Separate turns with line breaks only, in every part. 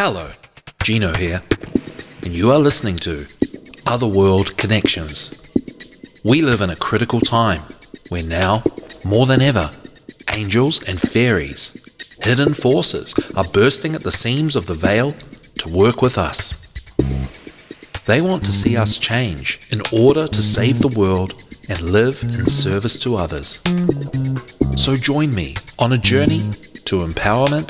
Hello, Gino here, and you are listening to Otherworld Connections. We live in a critical time where now, more than ever, angels and fairies, hidden forces, are bursting at the seams of the veil to work with us. They want to see us change in order to save the world and live in service to others. So join me on a journey to empowerment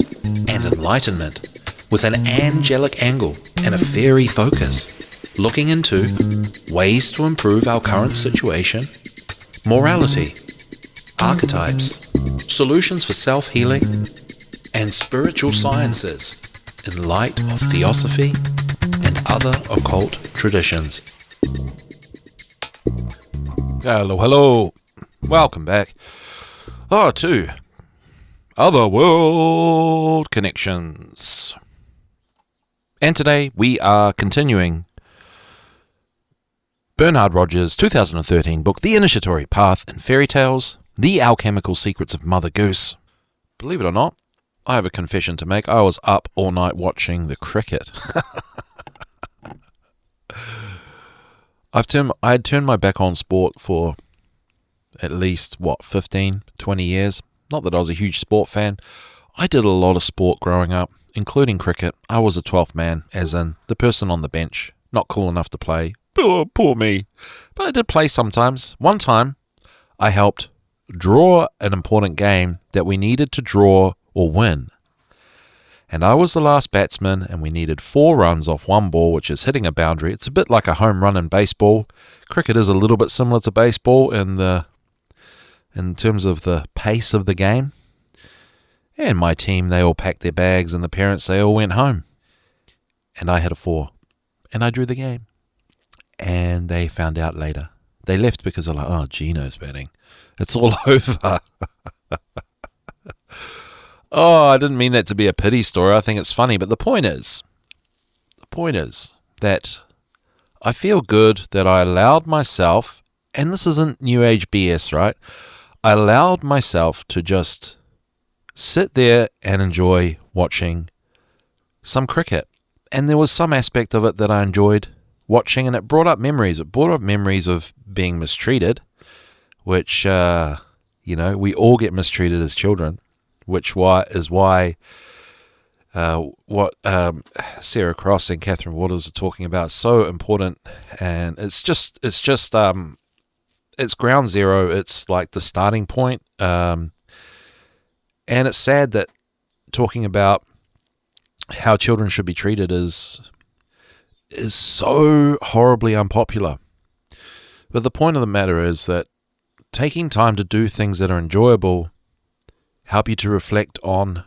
and enlightenment with an angelic angle and a fairy focus, looking into ways to improve our current situation, morality, archetypes, solutions for self-healing, and spiritual sciences in light of theosophy and other occult traditions. Hello. Welcome back. To Otherworld Connections. And today we are continuing Bernard Rogers' 2013 book, The Initiatory Path in Fairy Tales, The Alchemical Secrets of Mother Goose. Believe it or not, I have a confession to make. I was up all night watching the cricket. I had turned my back on sport for at least, 15, 20 years. Not that I was a huge sport fan. I did a lot of sport growing up, including cricket. I was a 12th man, as in the person on the bench, not cool enough to play. Poor me. But I did play sometimes. One time, I helped draw an important game that we needed to draw or win. And I was the last batsman, and we needed 4 runs off one ball, which is hitting a boundary. It's a bit like a home run in baseball. Cricket is a little bit similar to baseball in terms of the pace of the game. And my team, they all packed their bags, and the parents, they all went home. And I had a 4. And I drew the game. And they found out later. They left because they're like, Gino's batting. It's all over. I didn't mean that to be a pity story. I think it's funny. But the point is that I feel good that I allowed myself, and this isn't New Age BS, right? I allowed myself to just sit there and enjoy watching some cricket. And there was some aspect of it that I enjoyed watching, and it brought up memories. It brought up memories of being mistreated, which, we all get mistreated as children, which is why what Sarah Cross and Catherine Waters are talking about is so important. And it's ground zero. It's like the starting point. And it's sad that talking about how children should be treated is so horribly unpopular. But the point of the matter is that taking time to do things that are enjoyable help you to reflect on,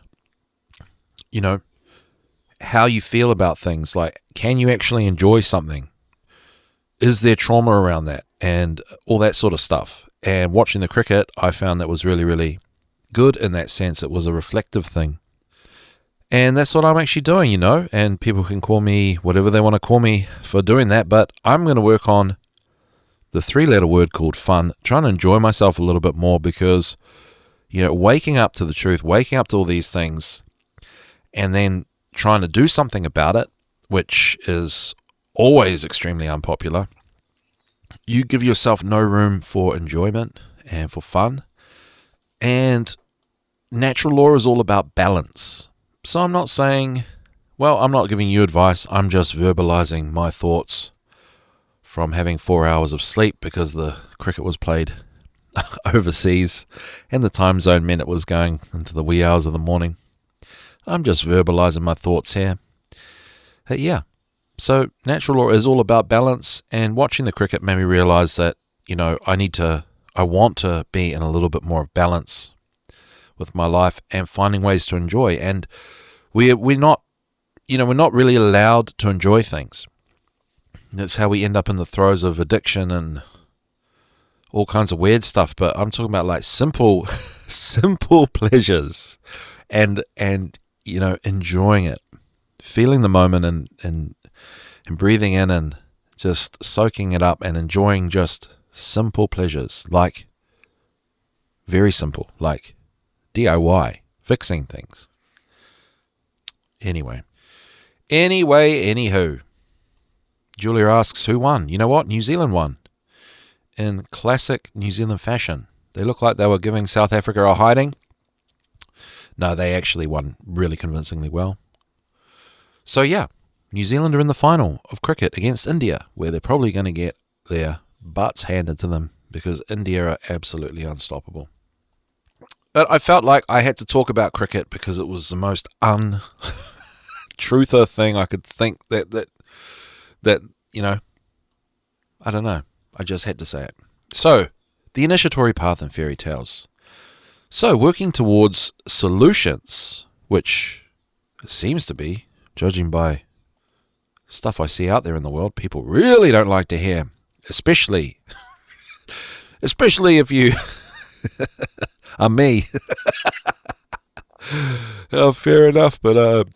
how you feel about things. Like, can you actually enjoy something? Is there trauma around that? And all that sort of stuff. And watching the cricket, I found that was really, really good in that sense. It was a reflective thing. And that's what I'm actually doing, and people can call me whatever they want to call me for doing that. But I'm going to work on the 3-letter word called fun, trying to enjoy myself a little bit more because, waking up to the truth, waking up to all these things, and then trying to do something about it, which is always extremely unpopular. You give yourself no room for enjoyment and for fun. And natural law is all about balance. So I'm not saying, I'm not giving you advice. I'm just verbalizing my thoughts from having 4 hours of sleep because the cricket was played overseas and the time zone meant it was going into the wee hours of the morning. I'm just verbalizing my thoughts here. So natural law is all about balance, and watching the cricket made me realize that, I want to be in a little bit more of balance with my life and finding ways to enjoy. And we're not really allowed to enjoy things. That's how we end up in the throes of addiction and all kinds of weird stuff. But I'm talking about like simple pleasures and enjoying it, feeling the moment and breathing in and just soaking it up and enjoying just simple pleasures, like very simple, like DIY, fixing things. Anyway, Anyway, anywho, Julia asks who won. You know what? New Zealand won. In classic New Zealand fashion. They look like they were giving South Africa a hiding. No, they actually won really convincingly well. So yeah, New Zealand are in the final of cricket against India, where they're probably going to get their butts handed to them because India are absolutely unstoppable. But I felt like I had to talk about cricket because it was the most truther thing I could think that you know, I don't know. I just had to say it. So, the initiatory path in fairy tales. So, working towards solutions, which seems to be, judging by stuff I see out there in the world, people really don't like to hear, especially if you are me. Oh, fair enough, but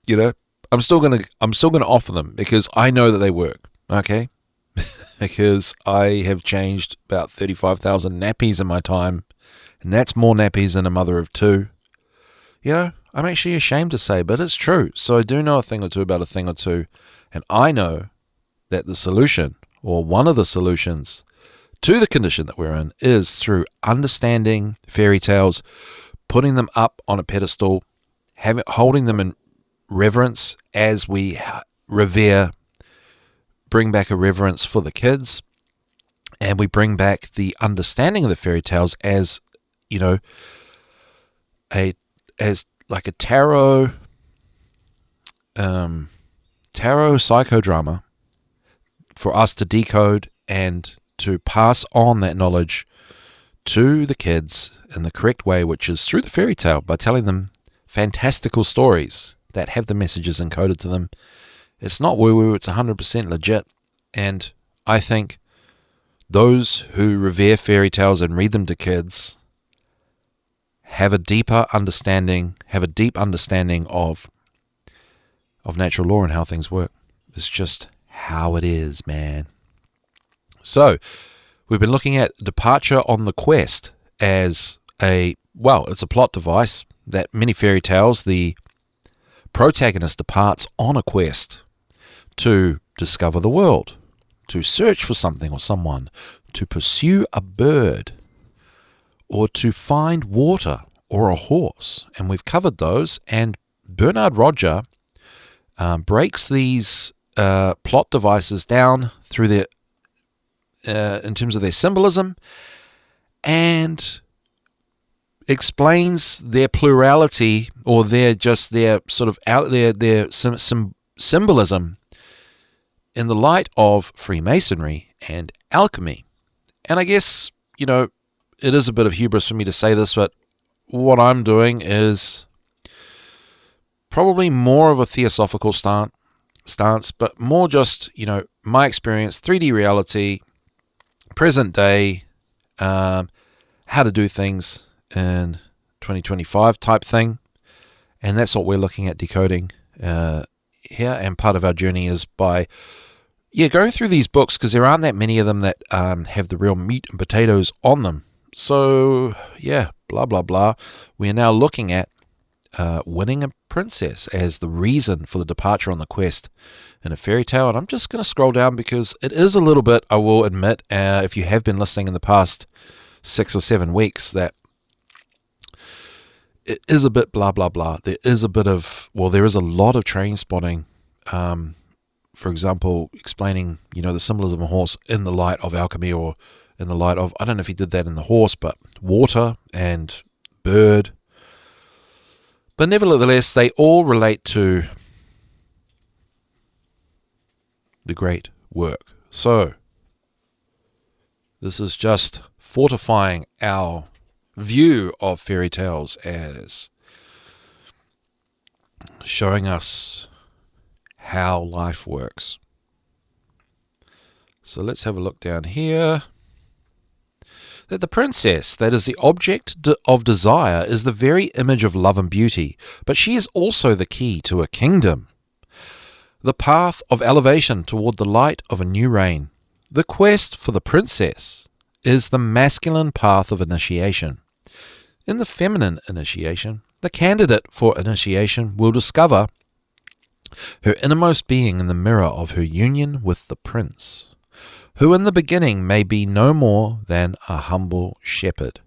you know, I'm still gonna offer them because I know that they work. Okay, because I have changed about 35,000 nappies in my time, and that's more nappies than a mother of two. You know, I'm actually ashamed to say, but it's true. So I do know a thing or two about a thing or two, and I know that the solution, or one of the solutions to the condition that we're in, is through understanding fairy tales, putting them up on a pedestal, holding them in reverence as we revere, bring back a reverence for the kids, and we bring back the understanding of the fairy tales as, you know, as like a tarot psychodrama for us to decode and to pass on that knowledge to the kids in the correct way, which is through the fairy tale, by telling them fantastical stories that have the messages encoded to them. It's not woo-woo, it's 100% legit. And I think those who revere fairy tales and read them to kids have a deep understanding of natural law and how things work. It's just how it is, man. So, we've been looking at departure on the quest as it's a plot device that many fairy tales, the protagonist departs on a quest to discover the world, to search for something or someone, to pursue a bird, or to find water or a horse. And we've covered those, and Bernard Roger breaks these plot devices down through their in terms of their symbolism, and explains their plurality, or their sort of their symbolism in the light of Freemasonry and alchemy. And I guess, you know, it is a bit of hubris for me to say this, but what I'm doing is probably more of a theosophical stance, but more just, you know, my experience, 3D reality, present day, how to do things in 2025 type thing. And that's what we're looking at decoding here. And part of our journey is by going through these books, because there aren't that many of them that have the real meat and potatoes on them. So blah blah blah. We are now looking at winning a princess as the reason for the departure on the quest in a fairy tale. And I'm just going to scroll down because it is a little bit, I will admit, if you have been listening in the past 6 or 7 weeks, that it is a bit blah blah blah. There is a bit of, there is a lot of train spotting. For example, explaining, you know, the symbolism of a horse in the light of alchemy, or in the light of, I don't know if he did that in the horse, but water and bird. But nevertheless, they all relate to the great work. So, this is just fortifying our view of fairy tales as showing us how life works. So let's have a look down here. That the princess, that is the object of desire, is the very image of love and beauty, but she is also the key to a kingdom. The path of elevation toward the light of a new reign. The quest for the princess is the masculine path of initiation. In the feminine initiation, the candidate for initiation will discover her innermost being in the mirror of her union with the prince, who in the beginning may be no more than a humble shepherd.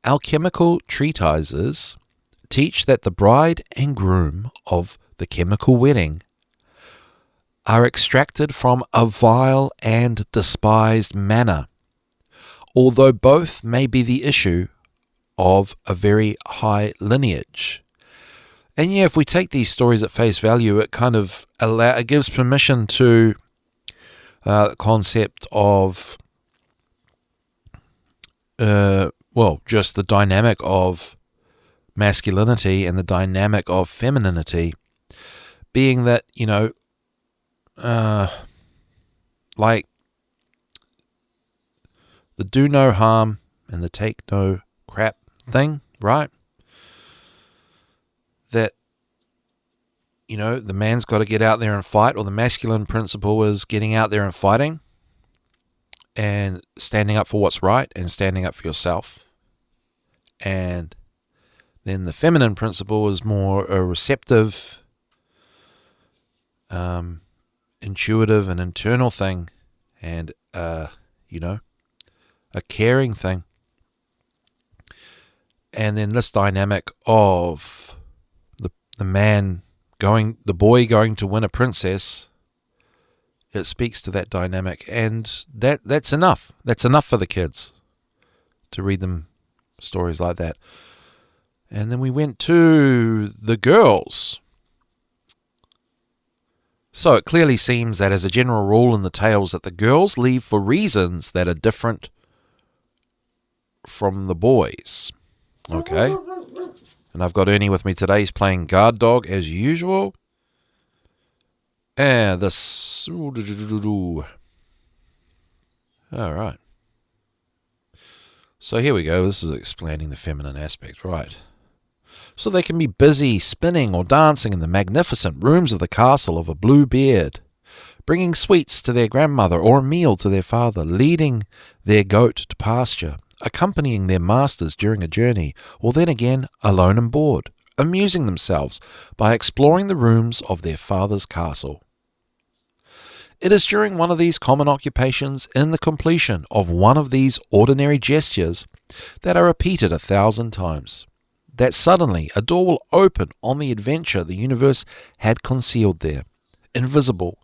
Alchemical treatises teach that the bride and groom of the chemical wedding are extracted from a vile and despised manner, although both may be the issue of a very high lineage. And yeah, if we take these stories at face value, it kind of it gives permission to the concept of, just the dynamic of masculinity and the dynamic of femininity, being that, like the do no harm and the take no crap thing, right? That, the man's got to get out there and fight, or the masculine principle is getting out there and fighting and standing up for what's right and standing up for yourself. And then the feminine principle is more a receptive, intuitive and internal thing, and, a caring thing. And then this dynamic of the boy going to win a princess, it speaks to that dynamic, and that's enough. That's enough for the kids to read them stories like that. And then we went to the girls. So it clearly seems that as a general rule in the tales that the girls leave for reasons that are different from the boys. Okay. And I've got Ernie with me today. He's playing guard dog as usual. And this... All right. So here we go. This is explaining the feminine aspect. Right. So they can be busy spinning or dancing in the magnificent rooms of the castle of a blue beard, bringing sweets to their grandmother or a meal to their father, leading their goat to pasture, accompanying their masters during a journey, or then again alone and bored, amusing themselves by exploring the rooms of their father's castle. It is during one of these common occupations, in the completion of one of these ordinary gestures that are repeated 1,000 times, that suddenly a door will open on the adventure the universe had concealed there, invisible,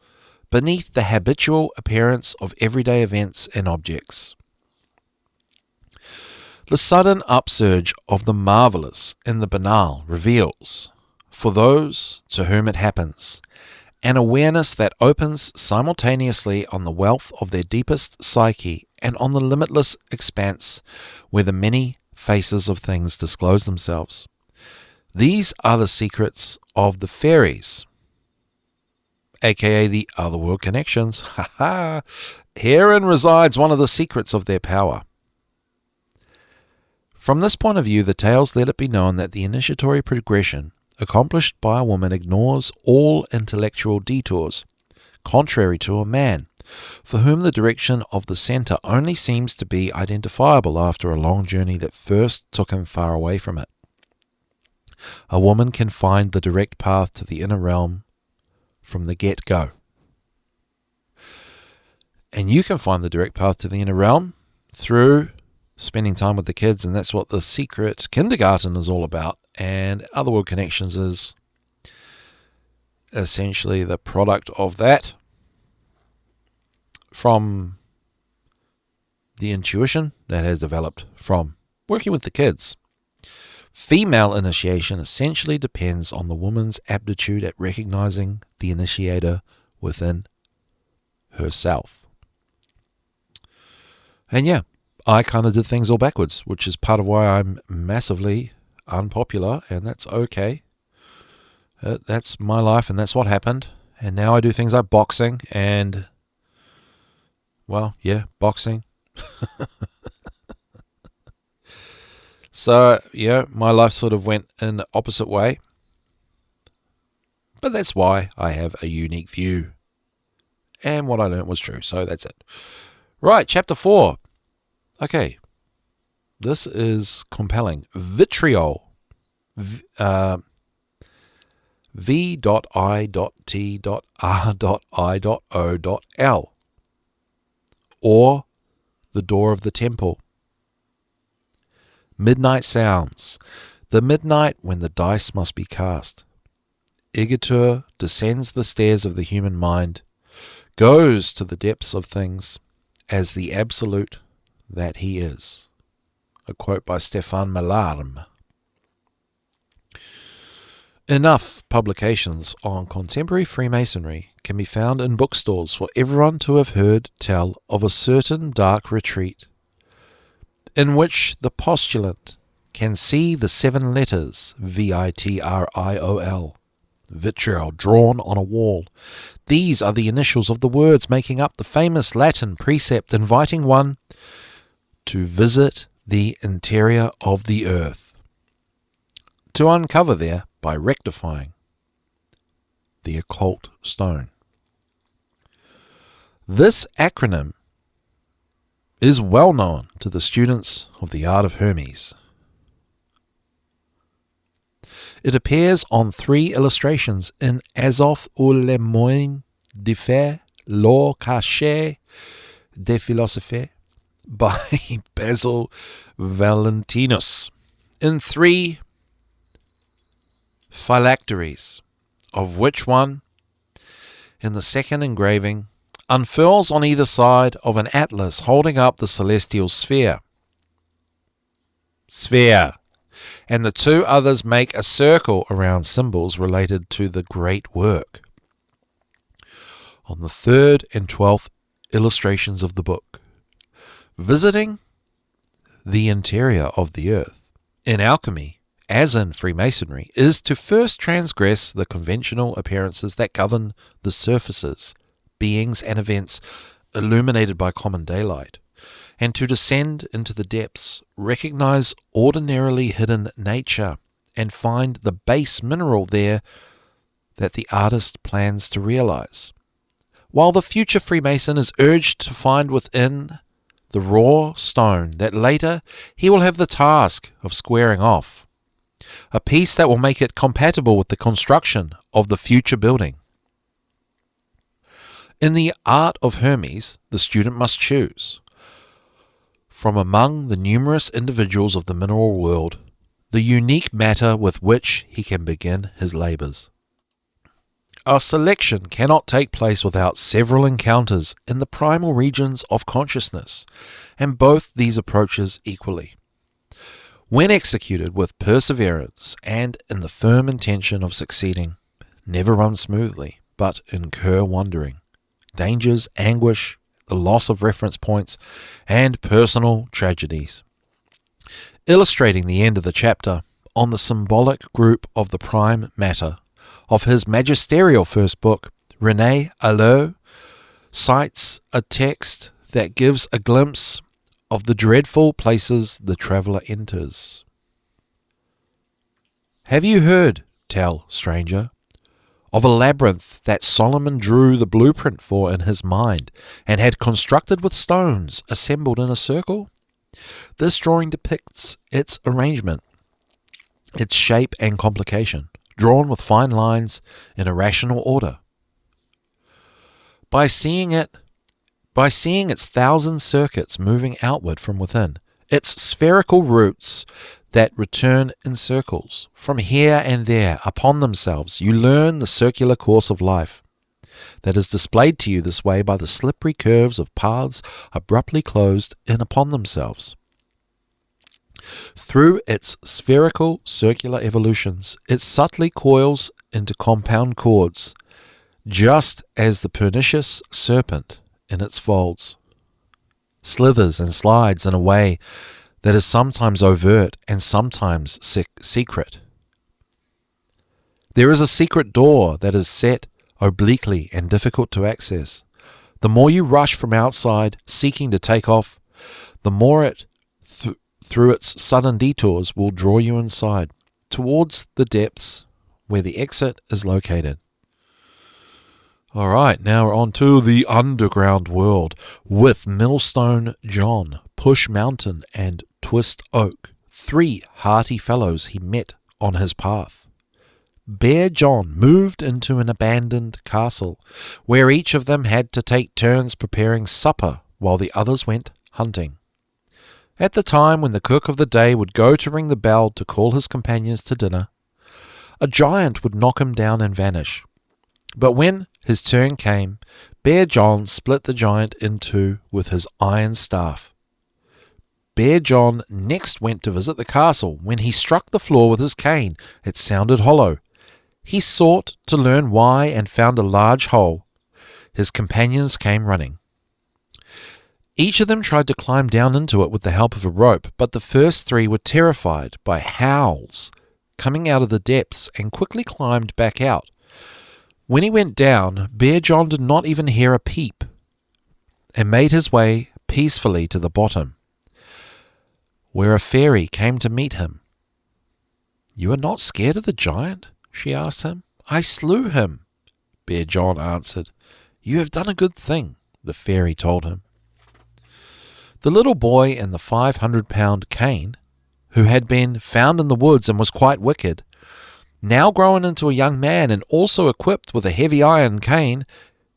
beneath the habitual appearance of everyday events and objects. The sudden upsurge of the marvelous in the banal reveals, for those to whom it happens, an awareness that opens simultaneously on the wealth of their deepest psyche and on the limitless expanse where the many faces of things disclose themselves. These are the secrets of the fairies, aka the Otherworld connections. Ha ha! Herein resides one of the secrets of their power. From this point of view, the tales let it be known that the initiatory progression accomplished by a woman ignores all intellectual detours, contrary to a man, for whom the direction of the centre only seems to be identifiable after a long journey that first took him far away from it. A woman can find the direct path to the inner realm from the get-go. And you can find the direct path to the inner realm through spending time with the kids, and that's what the secret kindergarten is all about. And Otherworld Connections is essentially the product of that, from the intuition that has developed from working with the kids. Female initiation essentially depends on the woman's aptitude at recognizing the initiator within herself. And yeah, I kind of did things all backwards, which is part of why I'm massively unpopular, and that's okay. That's my life, and that's what happened. And now I do things like boxing, and, well, yeah, boxing. So, yeah, my life sort of went in the opposite way. But that's why I have a unique view. And what I learned was true, so that's it. Right, chapter 4. Okay, this is compelling. V.I.T.R.I.O.L. V.I.T.R.I.O.L, or the door of the temple. Midnight sounds, the midnight when the dice must be cast. Igitur descends the stairs of the human mind, goes to the depths of things as the absolute that he is. A quote by Stefan Mallarme. Enough publications on contemporary Freemasonry can be found in bookstores for everyone to have heard tell of a certain dark retreat in which the postulant can see the 7 letters V.I.T.R.I.O.L, vitriol, drawn on a wall. These are the initials of the words making up the famous Latin precept inviting one to visit the interior of the earth, to uncover there by rectifying the occult stone. This acronym is well known to the students of the art of Hermes. It appears on 3 illustrations in Azoth ou le moyen de faire l'or caché des philosophes by Basil Valentinus, in 3 phylacteries, of which one, in the second engraving, unfurls on either side of an atlas holding up the celestial sphere, and the 2 others make a circle around symbols related to the great work. On the 3rd and 12th illustrations of the book, visiting the interior of the earth, in alchemy, as in Freemasonry, is to first transgress the conventional appearances that govern the surfaces, beings and events illuminated by common daylight, and to descend into the depths, recognize ordinarily hidden nature, and find the base mineral there that the artist plans to realize, while the future Freemason is urged to find within the raw stone that later he will have the task of squaring off, a piece that will make it compatible with the construction of the future building. In the art of Hermes, the student must choose, from among the numerous individuals of the mineral world, the unique matter with which he can begin his labors. Our selection cannot take place without several encounters in the primal regions of consciousness, and both these approaches equally, when executed with perseverance and in the firm intention of succeeding, never run smoothly, but incur wandering, dangers, anguish, the loss of reference points, and personal tragedies. Illustrating the end of the chapter on the symbolic group of the prime matter of his magisterial first book, René Alou cites a text that gives a glimpse of the dreadful places the traveller enters. Have you heard tell, stranger, of a labyrinth that Solomon drew the blueprint for in his mind, and had constructed with stones assembled in a circle? This drawing depicts its arrangement, its shape and complication, drawn with fine lines in a rational order. By seeing its 1,000 circuits moving outward from within, its spherical roots that return in circles, from here and there upon themselves, you learn the circular course of life that is displayed to you this way by the slippery curves of paths abruptly closed in upon themselves. Through its spherical circular evolutions, it subtly coils into compound chords, just as the pernicious serpent in its folds slithers and slides in a way that is sometimes overt and sometimes secret. There is a secret door that is set obliquely and difficult to access. The more you rush from outside, seeking to take off, the more it, through its sudden detours, will draw you inside, towards the depths where the exit is located. All right, now we're on to the underground world with Millstone John, Push Mountain, and Twist Oak, 3 hearty fellows he met on his path. Bear John moved into an abandoned castle, where each of them had to take turns preparing supper while the others went hunting. At the time when the cook of the day would go to ring the bell to call his companions to dinner, a giant would knock him down and vanish. But when his turn came, Bear John split the giant in two with his iron staff. Bear John next went to visit the castle. When he struck the floor with his cane, it sounded hollow. He sought to learn why and found a large hole. His companions came running. Each of them tried to climb down into it with the help of a rope, but the first three were terrified by howls coming out of the depths and quickly climbed back out. When he went down, Bear John did not even hear a peep and made his way peacefully to the bottom, where a fairy came to meet him. "You are not scared of the giant?" she asked him. "I slew him," Bear John answered. "You have done a good thing," the fairy told him. The little boy in the 500-pound cane, who had been found in the woods and was quite wicked, now grown into a young man and also equipped with a heavy iron cane,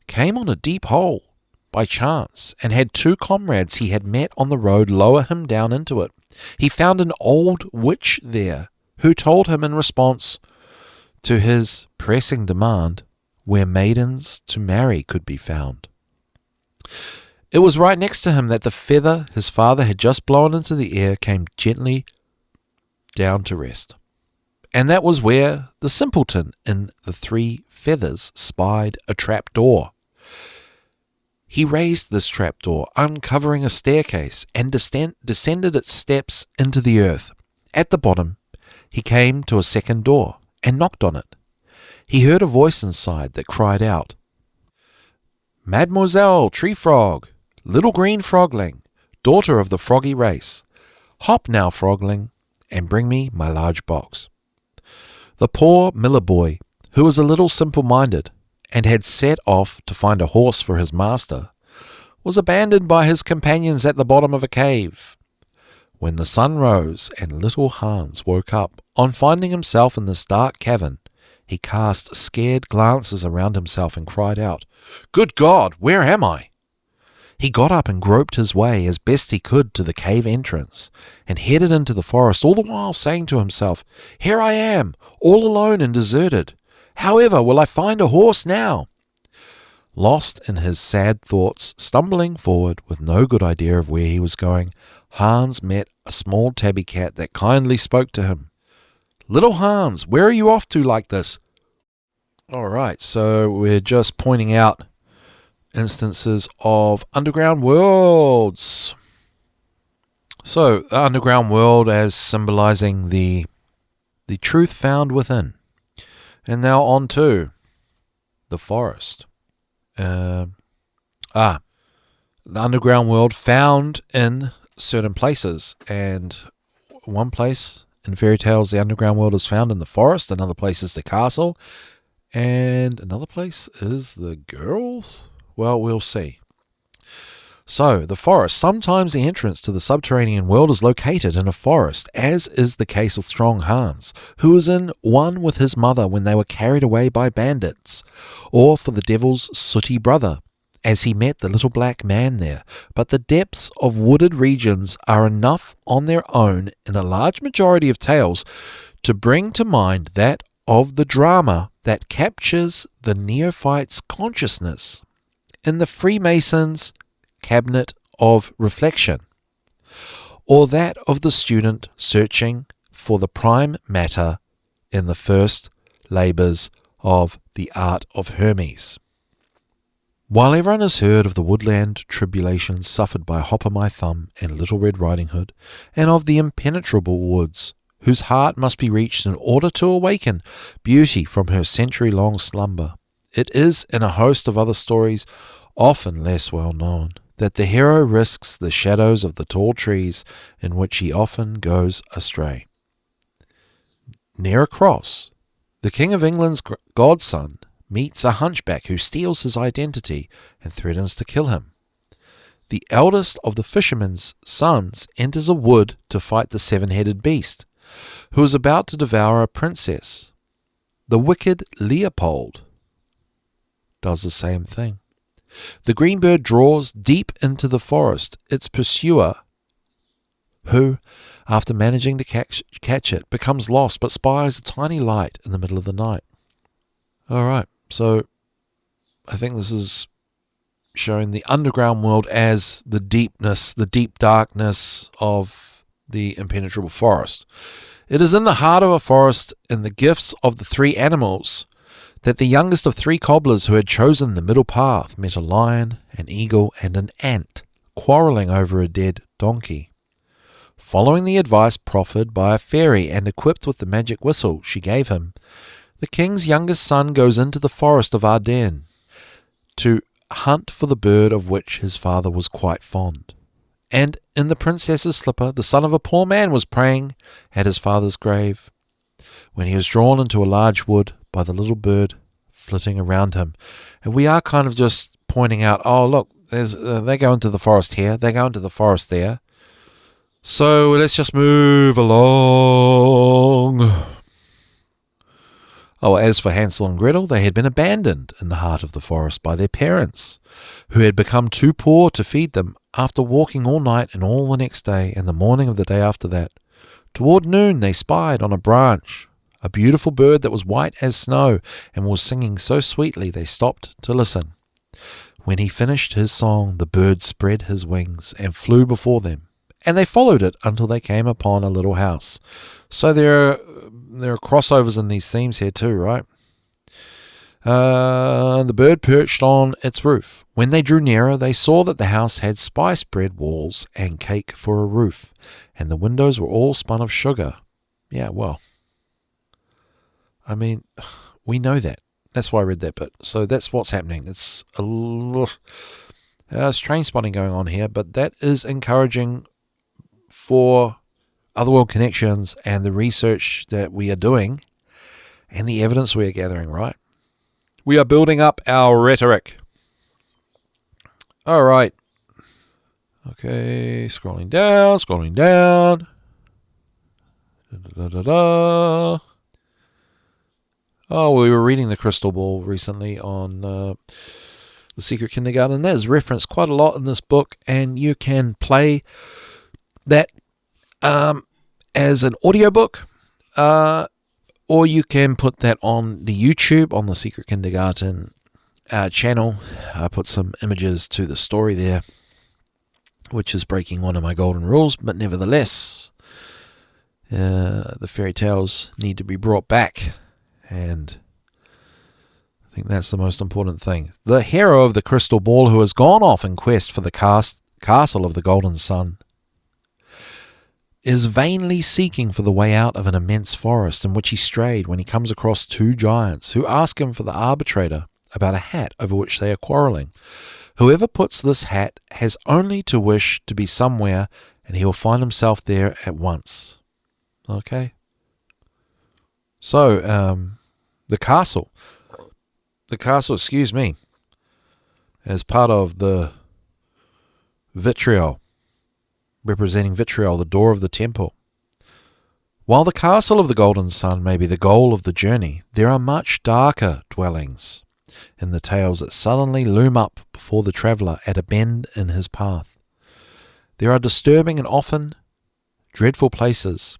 came on a deep hole by chance and had two comrades he had met on the road lower him down into it. He found an old witch there, who told him in response to his pressing demand where maidens to marry could be found. It was right next to him that the feather his father had just blown into the air came gently down to rest. And that was where the simpleton in the 3 feathers spied a trap door. He raised this trap door, uncovering a staircase, and descended its steps into the earth. At the bottom, he came to a second door and knocked on it. He heard a voice inside that cried out, "Mademoiselle Tree Frog, little green frogling, daughter of the froggy race, hop now, frogling, and bring me my large box." The poor miller boy, who was a little simple-minded and had set off to find a horse for his master, was abandoned by his companions at the bottom of a cave. When the sun rose and little Hans woke up, on finding himself in this dark cavern, he cast scared glances around himself and cried out, "Good God, where am I?" He got up and groped his way as best he could to the cave entrance and headed into the forest, all the while saying to himself, "Here I am, all alone and deserted. However will I find a horse now?" Lost in his sad thoughts, stumbling forward with no good idea of where he was going, Hans met a small tabby cat that kindly spoke to him. "Little Hans, where are you off to like this?" All right, so we're just pointing out instances of underground worlds. So, the underground world as symbolizing the truth found within. And now on to the forest. The underground world found in certain places. And one place in fairy tales, the underground world is found in the forest. Another place is the castle. And another place is the girls? Well, we'll see. So, the forest. Sometimes the entrance to the subterranean world is located in a forest, as is the case with Strong Hans, who was in one with his mother when they were carried away by bandits, or for the devil's sooty brother, as he met the little black man there. But the depths of wooded regions are enough on their own in a large majority of tales to bring to mind that of the drama that captures the neophyte's consciousness in the Freemason's cabinet of reflection, or that of the student searching for the prime matter in the first labours of the art of Hermes. While everyone has heard of the woodland tribulations suffered by Hop o' My Thumb and Little Red Riding Hood, and of the impenetrable woods whose heart must be reached in order to awaken beauty from her century-long slumber, it is in a host of other stories, often less well known, that the hero risks the shadows of the tall trees in which he often goes astray. Near a cross, the King of England's godson meets a hunchback who steals his identity and threatens to kill him. The eldest of the fisherman's sons enters a wood to fight the 7-headed beast, who is about to devour a princess. The wicked Leopold does the same thing. The green bird draws deep into the forest its pursuer, who, after managing to catch it, becomes lost but spies a tiny light in the middle of the night. All right, so I think this is showing the underground world as the deepness, the deep darkness of the impenetrable forest. It is in the heart of a forest, in the gifts of the three animals, that the youngest of three cobblers who had chosen the middle path met a lion, an eagle, and an ant quarrelling over a dead donkey. Following the advice proffered by a fairy and equipped with the magic whistle she gave him, the king's youngest son goes into the forest of Ardennes to hunt for the bird of which his father was quite fond. And in the princess's slipper, the son of a poor man was praying at his father's grave, when he was drawn into a large wood by the little bird flitting around him. And we are kind of just pointing out, oh, look, they go into the forest here, they go into the forest there. So let's just move along. Oh, as for Hansel and Gretel, they had been abandoned in the heart of the forest by their parents, who had become too poor to feed them after walking all night and all the next day and the morning of the day after that. Toward noon they spied on a branch a beautiful bird that was white as snow and was singing so sweetly they stopped to listen. When he finished his song, the bird spread his wings and flew before them, and they followed it until they came upon a little house. So there are crossovers in these themes here too, right? The bird perched on its roof. When they drew nearer, they saw that the house had spice-bread walls and cake for a roof, and the windows were all spun of sugar. Yeah, well, I mean, we know that. That's why I read that bit. So that's what's happening. It's a little train spotting going on here, but that is encouraging for Otherworld connections and the research that we are doing and the evidence we are gathering, right? We are building up our rhetoric. All right. Okay, scrolling down. Oh, we were reading The Crystal Ball recently on The Secret Kindergarten. That is referenced quite a lot in this book, and you can play that as an audiobook, or you can put that on the YouTube, on the Secret Kindergarten channel. I put some images to the story there, which is breaking one of my golden rules, but nevertheless, the fairy tales need to be brought back, and I think that's the most important thing. The hero of the crystal ball, who has gone off in quest for the castle of the golden sun, is vainly seeking for the way out of an immense forest in which he strayed when he comes across two giants who ask him for the arbitrator about a hat over which they are quarrelling. Whoever puts this hat has only to wish to be somewhere, and he will find himself there at once. Okay? So, the castle, as part of the V.I.T.R.I.O.L, representing V.I.T.R.I.O.L, the door of the temple. While the castle of the golden sun may be the goal of the journey, there are much darker dwellings in the tales that suddenly loom up before the traveller at a bend in his path. There are disturbing and often dreadful places,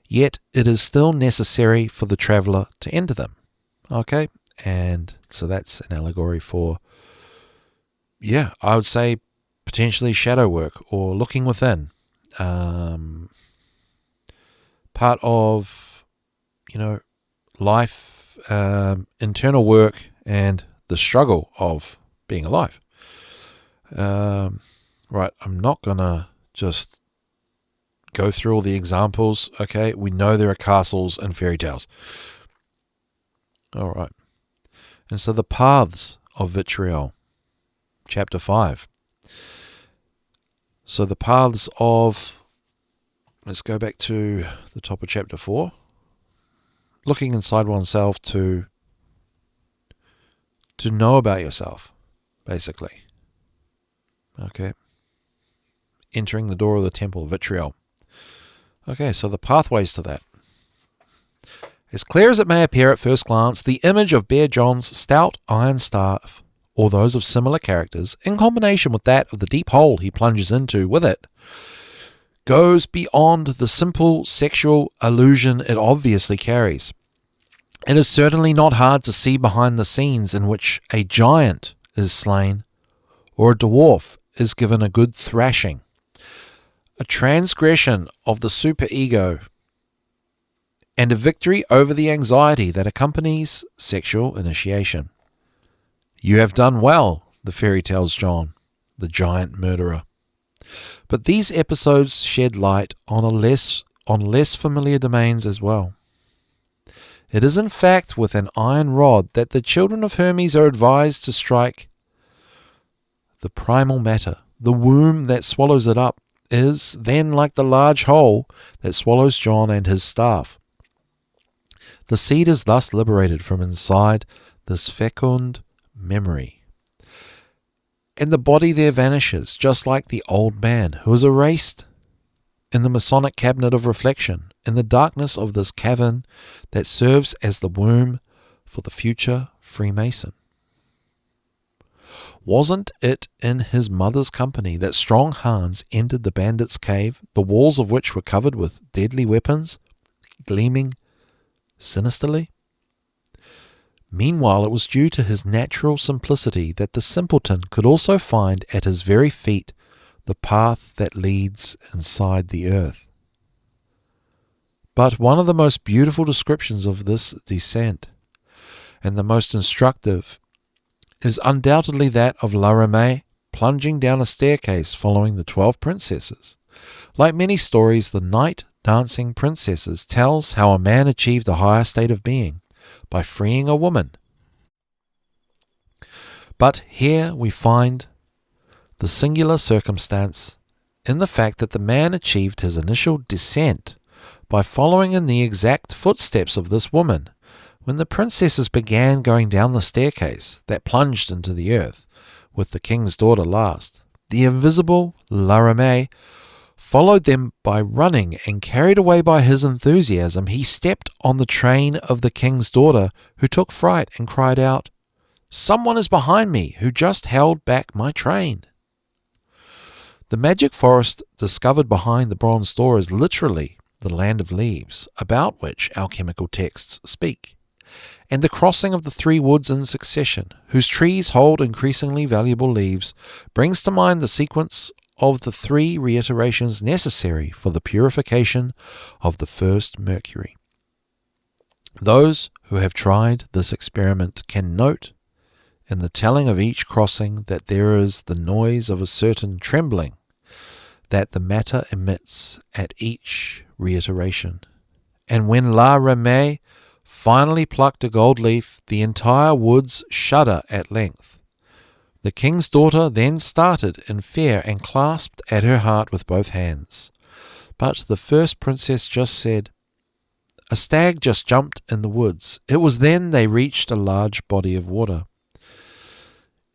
yet it is still necessary for the traveller to enter them. Okay? And so that's an allegory for, I would say potentially shadow work or looking within. Part of, life, internal work, and the struggle of being alive. Right, I'm not going to just go through all the examples. Okay, we know there are castles and fairy tales. All right. And so the paths of V.I.T.R.I.O.L, chapter 5. So the paths of, let's go back to the top of chapter 4. Looking inside oneself to know about yourself, basically. Okay. Entering the door of the temple of V.I.T.R.I.O.L. Okay, so the pathways to that. As clear as it may appear at first glance, the image of Bear John's stout iron staff, or those of similar characters, in combination with that of the deep hole he plunges into with it, goes beyond the simple sexual allusion it obviously carries. It is certainly not hard to see behind the scenes in which a giant is slain, or a dwarf is given a good thrashing, a transgression of the superego, and a victory over the anxiety that accompanies sexual initiation. "You have done well," the fairy tells John, the giant murderer. But these episodes shed light on less familiar domains as well. It is in fact with an iron rod that the children of Hermes are advised to strike. The primal matter, the womb that swallows it up, is then like the large hole that swallows John and his staff. The seed is thus liberated from inside this fecund memory, and the body there vanishes, just like the old man who is erased in the Masonic cabinet of reflection, in the darkness of this cavern that serves as the womb for the future Freemason. Wasn't it in his mother's company that strong Hans entered the bandit's cave, the walls of which were covered with deadly weapons, gleaming sinisterly? Meanwhile, it was due to his natural simplicity that the simpleton could also find at his very feet the path that leads inside the earth. But one of the most beautiful descriptions of this descent, and the most instructive, is undoubtedly that of La Ramée plunging down a staircase following the 12 princesses. Like many stories, the night dancing princesses tells how a man achieved a higher state of being by freeing a woman. But here we find the singular circumstance in the fact that the man achieved his initial descent by following in the exact footsteps of this woman. When the princesses began going down the staircase that plunged into the earth, with the king's daughter last, the invisible La Ramée followed them by running, and carried away by his enthusiasm, he stepped on the train of the king's daughter, who took fright and cried out, "Someone is behind me who just held back my train." The magic forest discovered behind the bronze door is literally the land of leaves, about which alchemical texts speak, and the crossing of the 3 woods in succession, whose trees hold increasingly valuable leaves, brings to mind the sequence of the 3 reiterations necessary for the purification of the first mercury. Those who have tried this experiment can note in the telling of each crossing that there is the noise of a certain trembling that the matter emits at each reiteration. And when La Ramée finally plucked a gold leaf, the entire woods shudder at length. The king's daughter then started in fear and clasped at her heart with both hands. But the first princess just said, "A stag just jumped in the woods." It was then they reached a large body of water.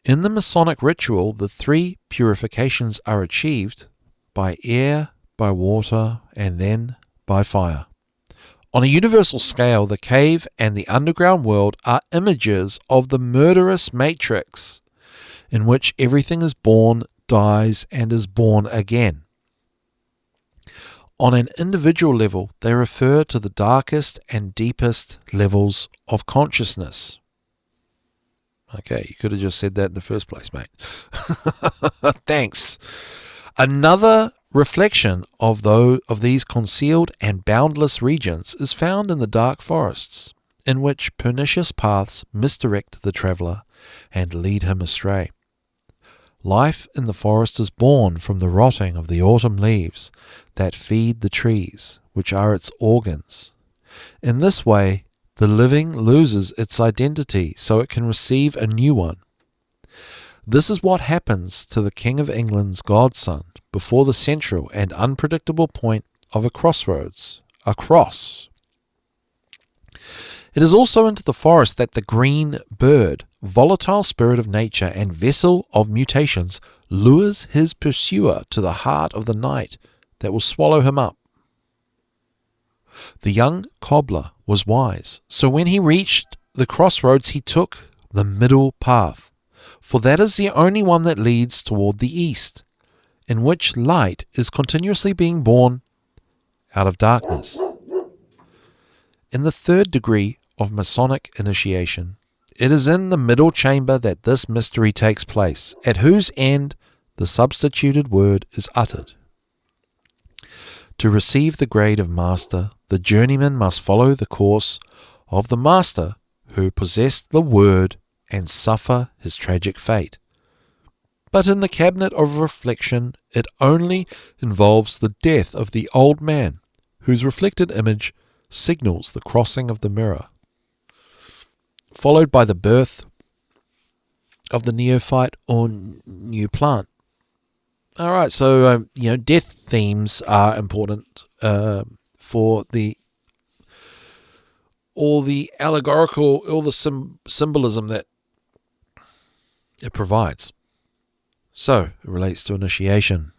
In the Masonic ritual, the 3 purifications are achieved by air, by water, and then by fire. On a universal scale, the cave and the underground world are images of the murderous matrix, in which everything is born, dies, and is born again. On an individual level, they refer to the darkest and deepest levels of consciousness. Okay, you could have just said that in the first place, mate. Thanks. Another reflection of these concealed and boundless regions is found in the dark forests, in which pernicious paths misdirect the traveller and lead him astray. Life in the forest is born from the rotting of the autumn leaves that feed the trees, which are its organs. In this way, the living loses its identity so it can receive a new one. This is what happens to the King of England's godson before the central and unpredictable point of a crossroads, a cross. It is also into the forest that the green bird, volatile spirit of nature and vessel of mutations, lures his pursuer to the heart of the night that will swallow him up. The young cobbler was wise. So when he reached the crossroads, he took the middle path, for that is the only one that leads toward the east, in which light is continuously being born out of darkness. In the third degree of Masonic initiation, it is in the middle chamber that this mystery takes place, at whose end the substituted word is uttered. To receive the grade of master, the journeyman must follow the course of the master who possessed the word and suffer his tragic fate. But in the cabinet of reflection, it only involves the death of the old man, whose reflected image signals the crossing of the mirror, followed by the birth of the neophyte or new plant. All right, so death themes are important for all the allegorical, all the symbolism that it provides. So it relates to initiation,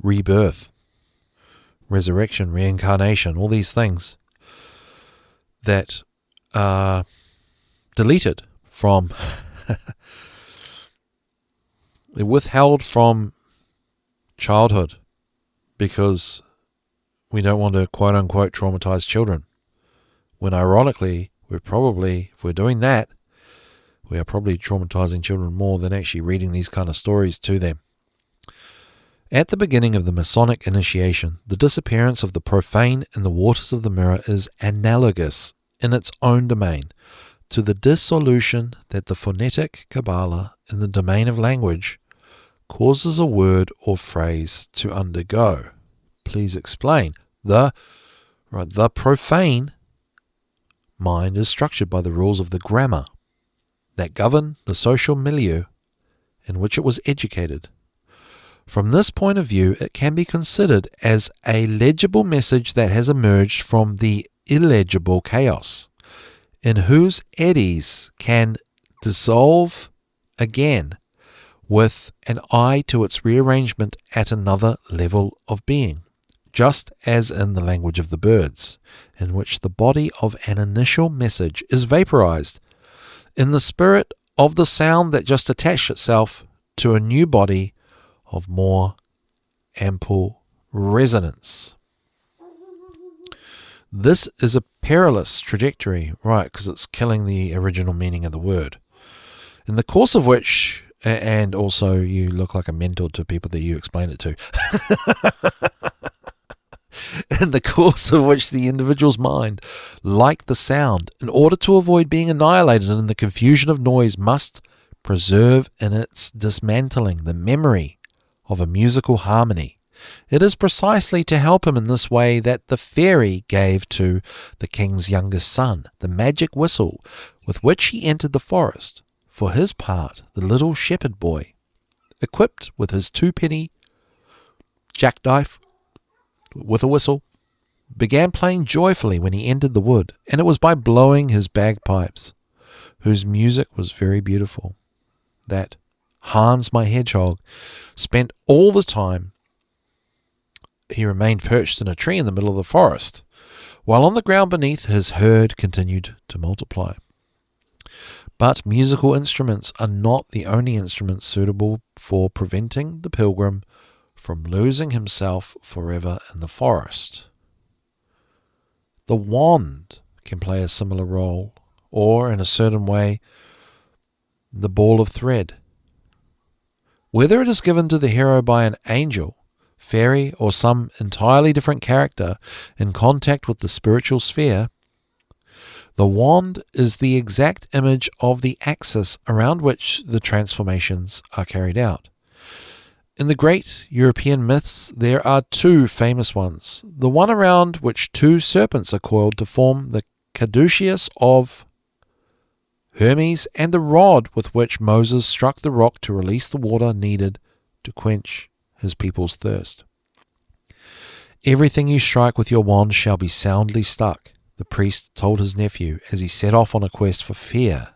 rebirth, resurrection, reincarnation, all these things that are deleted from they're withheld from childhood because we don't want to quote-unquote traumatize children. When ironically, if we're doing that, we are probably traumatizing children more than actually reading these kind of stories to them. At the beginning of the Masonic initiation, the disappearance of the profane in the waters of the mirror is analogous in its own domain to the dissolution that the phonetic Kabbalah in the domain of language causes a word or phrase to undergo. Please explain. The profane mind is structured by the rules of the grammar that govern the social milieu in which it was educated. From this point of view, it can be considered as a legible message that has emerged from the illegible chaos, in whose eddies can dissolve again with an eye to its rearrangement at another level of being, just as in the language of the birds, in which the body of an initial message is vaporized in the spirit of the sound that just attached itself to a new body of more ample resonance. This is a perilous trajectory, right, because it's killing the original meaning of the word, in the course of which, and also you look like a mentor to people that you explain it to, in the course of which the individual's mind, like the sound, in order to avoid being annihilated in the confusion of noise, must preserve in its dismantling the memory of a musical harmony. It is precisely to help him in this way that the fairy gave to the king's youngest son the magic whistle with which he entered the forest. For his part, the little shepherd boy, equipped with his two-penny jackknife with a whistle, began playing joyfully when he entered the wood, and it was by blowing his bagpipes, whose music was very beautiful, that Hans my hedgehog spent all the time he remained perched in a tree in the middle of the forest, while on the ground beneath his herd continued to multiply. But musical instruments are not the only instruments suitable for preventing the pilgrim from losing himself forever in the forest. The wand can play a similar role, or in a certain way, the ball of thread. Whether it is given to the hero by an angel, fairy, or some entirely different character in contact with the spiritual sphere, the wand is the exact image of the axis around which the transformations are carried out. In the great European myths, there are two famous ones. The one around which two serpents are coiled to form the caduceus of Hermes, and the rod with which Moses struck the rock to release the water needed to quench his people's thirst. Everything you strike with your wand shall be soundly stuck, the priest told his nephew as he set off on a quest for fear.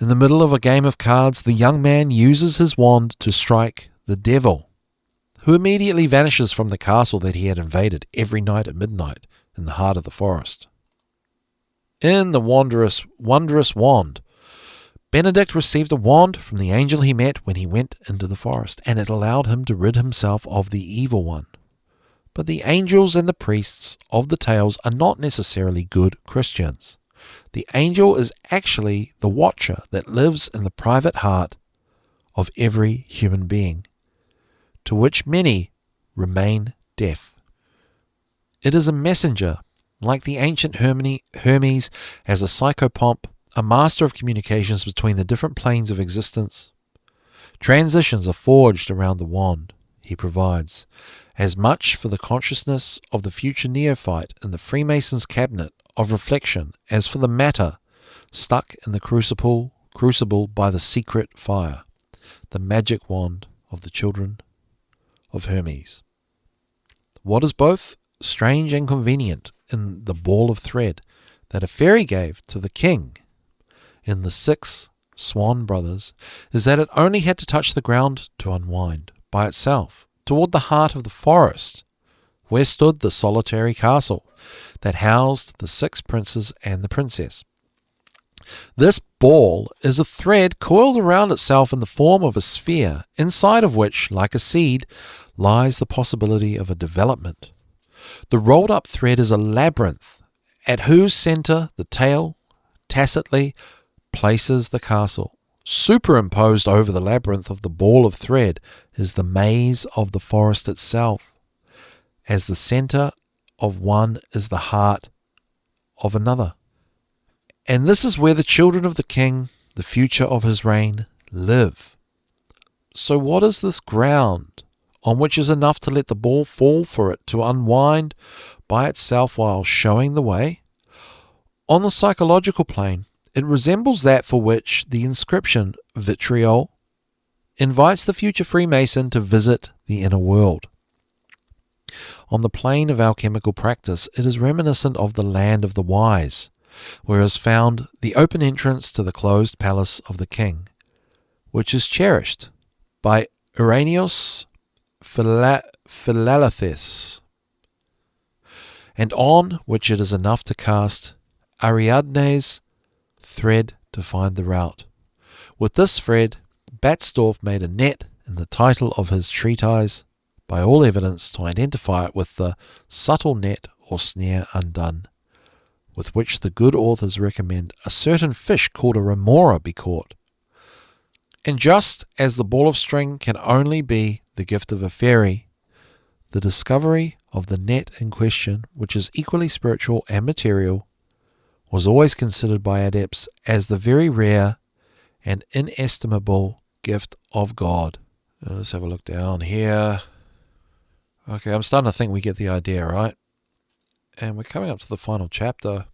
In the middle of a game of cards, the young man uses his wand to strike the devil, who immediately vanishes from the castle that he had invaded every night at midnight in the heart of the forest. In the wondrous wand, Benedict received a wand from the angel he met when he went into the forest, and it allowed him to rid himself of the evil one. But the angels and the priests of the tales are not necessarily good Christians. The angel is actually the watcher that lives in the private heart of every human being, to which many remain deaf. It is a messenger, like the ancient Hermes as a psychopomp, a master of communications between the different planes of existence. Transitions are forged around the wand he provides, as much for the consciousness of the future neophyte in the Freemason's cabinet of reflection as for the matter stuck in the crucible by the secret fire, the magic wand of the children of Hermes. What is both strange and convenient in the ball of thread that a fairy gave to the king in the 6 Swan Brothers is that it only had to touch the ground to unwind by itself toward the heart of the forest, where stood the solitary castle that housed the 6 princes and the princess. This ball is a thread coiled around itself in the form of a sphere, inside of which, like a seed, lies the possibility of a development. The rolled-up thread is a labyrinth, at whose centre the tale tacitly places the castle. Superimposed over the labyrinth of the ball of thread is the maze of the forest itself, as the centre of one is the heart of another. And this is where the children of the king, the future of his reign, live. So what is this ground on which is enough to let the ball fall for it to unwind by itself while showing the way? On the psychological plane, it resembles that for which the inscription V.I.T.R.I.O.L invites the future Freemason to visit the inner world. On the plane of alchemical practice, it is reminiscent of the land of the wise, where is found the open entrance to the closed palace of the king, which is cherished by Irenaeus Philalathus, and on which it is enough to cast Ariadne's thread to find the route. With this thread, Batzdorf made a net in the title of his treatise, by all evidence, to identify it with the subtle net or snare undone, with which the good authors recommend a certain fish called a remora be caught. And just as the ball of string can only be the gift of a fairy, the discovery of the net in question, which is equally spiritual and material, was always considered by adepts as the very rare and inestimable gift of God. Let's have a look down here. Okay, I'm starting to think we get the idea, right? And we're coming up to the final chapter.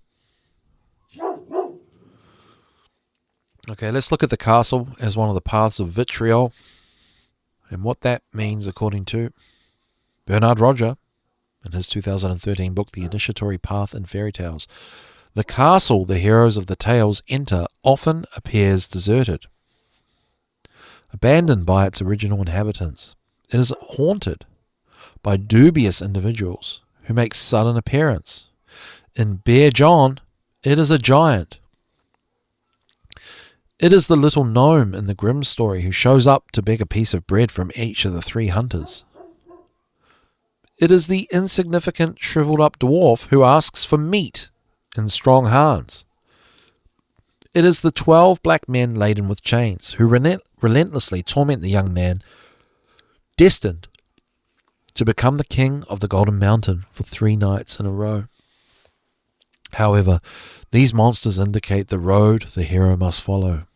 Okay, let's look at the castle as one of the paths of vitriol, and what that means according to Bernard Roger in his 2013 book, The Initiatory Path in Fairy Tales. The castle the heroes of the tales enter often appears deserted, abandoned by its original inhabitants. It is haunted by dubious individuals who make sudden appearance. In Bear John, it is a giant. It is the little gnome in the Grimm story who shows up to beg a piece of bread from each of the 3 hunters. It is the insignificant shriveled-up dwarf who asks for meat in Strong Hans. It is the 12 black men laden with chains who relentlessly torment the young man, destined to become the king of the Golden Mountain for 3 nights in a row. However, these monsters indicate the road the hero must follow.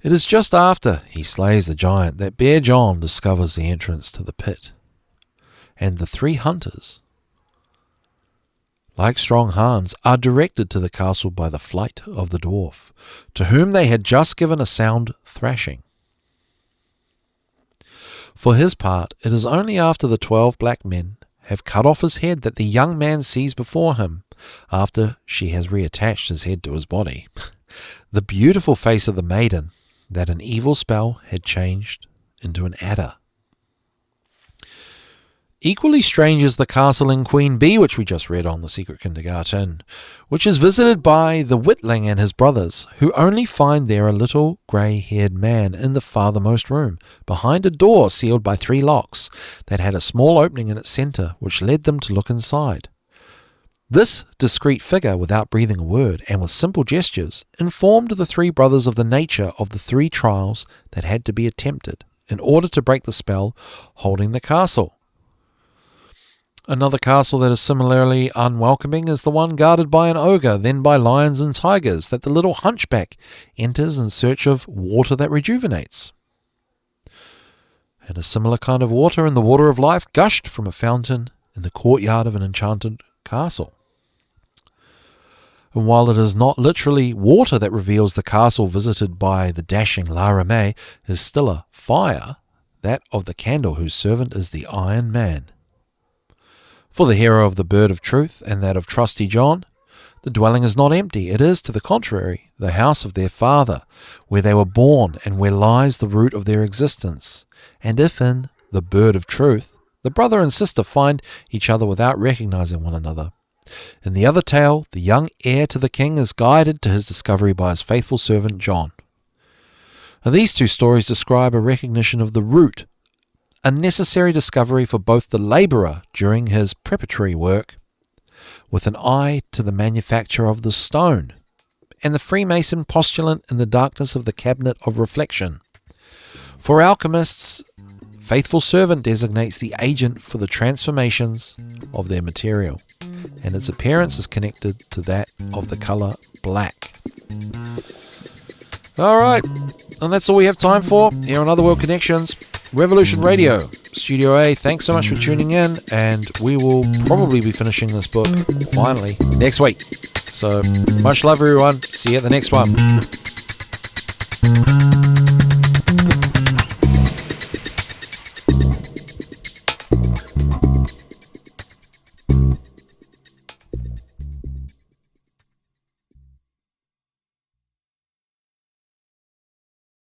It is just after he slays the giant that Bear John discovers the entrance to the pit, and the 3 hunters, like Strong Hans, are directed to the castle by the flight of the dwarf, to whom they had just given a sound thrashing. For his part, it is only after the 12 black men have cut off his head that the young man sees before him, after she has reattached his head to his body, the beautiful face of the maiden that an evil spell had changed into an adder. Equally strange is the castle in Queen Bee, which we just read on The Secret Kindergarten, which is visited by the Witling and his brothers, who only find there a little grey-haired man in the farthermost room, behind a door sealed by 3 locks that had a small opening in its centre, which led them to look inside. This discreet figure, without breathing a word and with simple gestures, informed the 3 brothers of the nature of the 3 trials that had to be attempted in order to break the spell holding the castle. Another castle that is similarly unwelcoming is the one guarded by an ogre, then by lions and tigers, that the little hunchback enters in search of water that rejuvenates. And a similar kind of water in the Water of Life gushed from a fountain in the courtyard of an enchanted castle. And while it is not literally water that reveals the castle visited by the dashing Lara May is still a fire, that of the candle whose servant is the Iron Man. For the hero of the Bird of Truth and that of Trusty John, the dwelling is not empty. It is, to the contrary, the house of their father, where they were born and where lies the root of their existence. And if in the Bird of Truth, the brother and sister find each other without recognizing one another, in the other tale, the young heir to the king is guided to his discovery by his faithful servant John. Now, these 2 stories describe a recognition of the root, a necessary discovery for both the labourer during his preparatory work, with an eye to the manufacture of the stone, and the Freemason postulant in the darkness of the cabinet of reflection. For alchemists, faithful servant designates the agent for the transformations of their material, and its appearance is connected to that of the colour black. Alright, and that's all we have time for here on Otherworld Connections. Revolution Radio, Studio A, thanks so much for tuning in, and we will probably be finishing this book, finally, next week. So, much love everyone, see you at the next one.